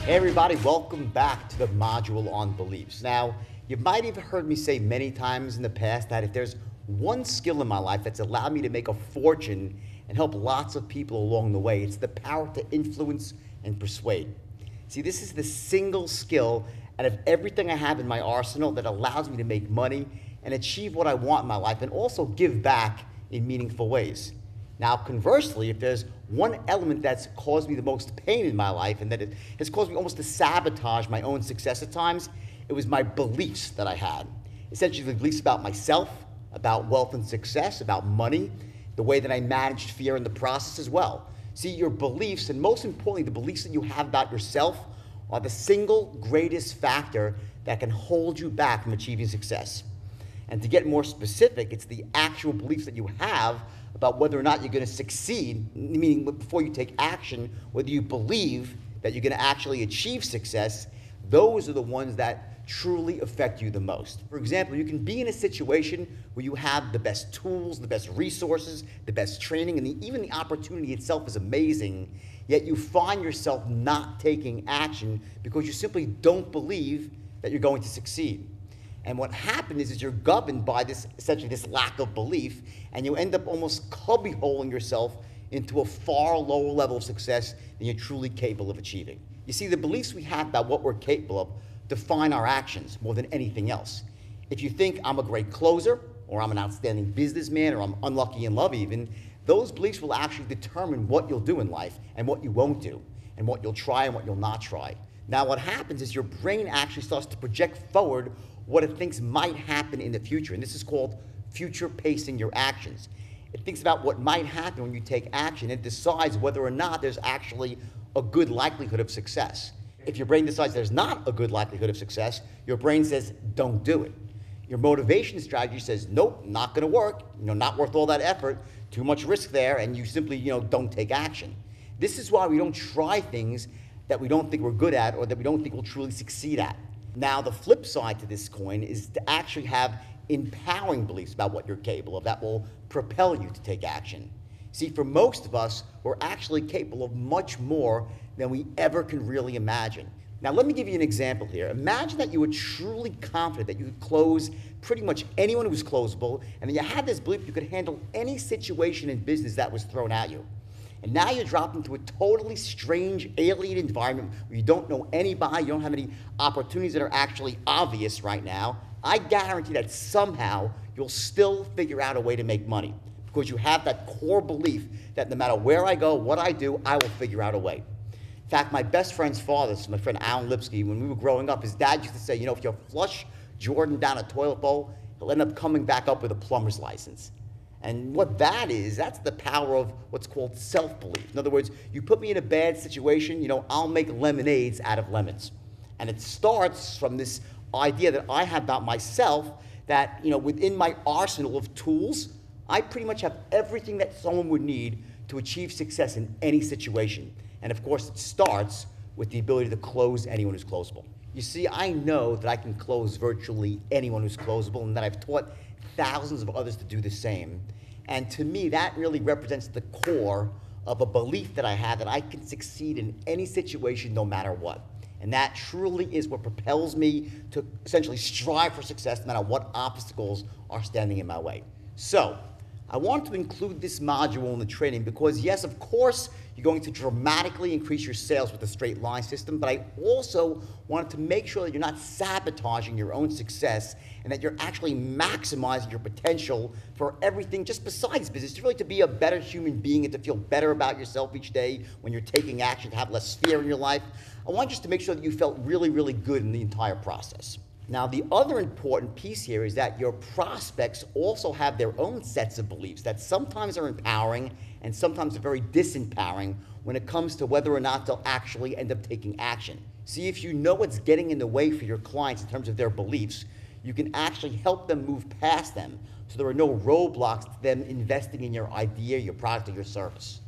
Hey everybody, welcome back to the module on beliefs. Now, you might have heard me say many times in the past that if there's one skill in my life that's allowed me to make a fortune and help lots of people along the way, it's the power to influence and persuade. See, this is the single skill out of everything I have in my arsenal that allows me to make money and achieve what I want in my life and also give back in meaningful ways. Now, conversely, if there's one element that's caused me the most pain in my life and that it has caused me almost to sabotage my own success at times, it was my beliefs that I had. Essentially, the beliefs about myself, about wealth and success, about money, the way that I managed fear in the process as well. See, your beliefs, and most importantly, the beliefs that you have about yourself, are the single greatest factor that can hold you back from achieving success. And to get more specific, it's the actual beliefs that you have about whether or not you're going to succeed, meaning before you take action, whether you believe that you're going to actually achieve success. Those are the ones that truly affect you the most. For example, you can be in a situation where you have the best tools, the best resources, the best training, and even the opportunity itself is amazing, yet you find yourself not taking action because you simply don't believe that you're going to succeed. And what happens is you're governed by this, essentially this lack of belief, and you end up almost cubbyholing yourself into a far lower level of success than you're truly capable of achieving. You see, the beliefs we have about what we're capable of define our actions more than anything else. If you think I'm a great closer, or I'm an outstanding businessman, or I'm unlucky in love even, those beliefs will actually determine what you'll do in life and what you won't do, and what you'll try and what you'll not try. Now, what happens is your brain actually starts to project forward what it thinks might happen in the future, and this is called future pacing your actions. It thinks about what might happen when you take action and decides whether or not there's actually a good likelihood of success. If your brain decides there's not a good likelihood of success, your brain says, don't do it. Your motivation strategy says, nope, not gonna work, not worth all that effort, too much risk there, and you simply, don't take action. This is why we don't try things that we don't think we're good at or that we don't think we'll truly succeed at. Now, the flip side to this coin is to actually have empowering beliefs about what you're capable of that will propel you to take action. See, for most of us, we're actually capable of much more than we ever can really imagine. Now, let me give you an example here. Imagine that you were truly confident that you could close pretty much anyone who was closable, and then you had this belief you could handle any situation in business that was thrown at you. And now you're dropped into a totally strange, alien environment where you don't know anybody, you don't have any opportunities that are actually obvious right now. I guarantee that somehow you'll still figure out a way to make money because you have that core belief that no matter where I go, what I do, I will figure out a way. In fact, my best friend's father, my friend Alan Lipsky, when we were growing up, his dad used to say, if you flush Jordan down a toilet bowl, he'll end up coming back up with a plumber's license. And what that is, that's the power of what's called self-belief. In other words, you put me in a bad situation, I'll make lemonades out of lemons. And it starts from this idea that I have about myself that, within my arsenal of tools, I pretty much have everything that someone would need to achieve success in any situation. And of course, it starts with the ability to close anyone who's closable. You see, I know that I can close virtually anyone who's closable and that I've taught thousands of others to do the same. And to me, that really represents the core of a belief that I have that I can succeed in any situation no matter what. And that truly is what propels me to essentially strive for success no matter what obstacles are standing in my way. So, I want to include this module in the training because yes, of course, you're going to dramatically increase your sales with the straight line system, but I also wanted to make sure that you're not sabotaging your own success and that you're actually maximizing your potential for everything just besides business, really to be a better human being and to feel better about yourself each day when you're taking action, to have less fear in your life. I want just to make sure that you felt really, really good in the entire process. Now, the other important piece here is that your prospects also have their own sets of beliefs that sometimes are empowering and sometimes are very disempowering when it comes to whether or not they'll actually end up taking action. See, if you know what's getting in the way for your clients in terms of their beliefs, you can actually help them move past them so there are no roadblocks to them investing in your idea, your product, or your service.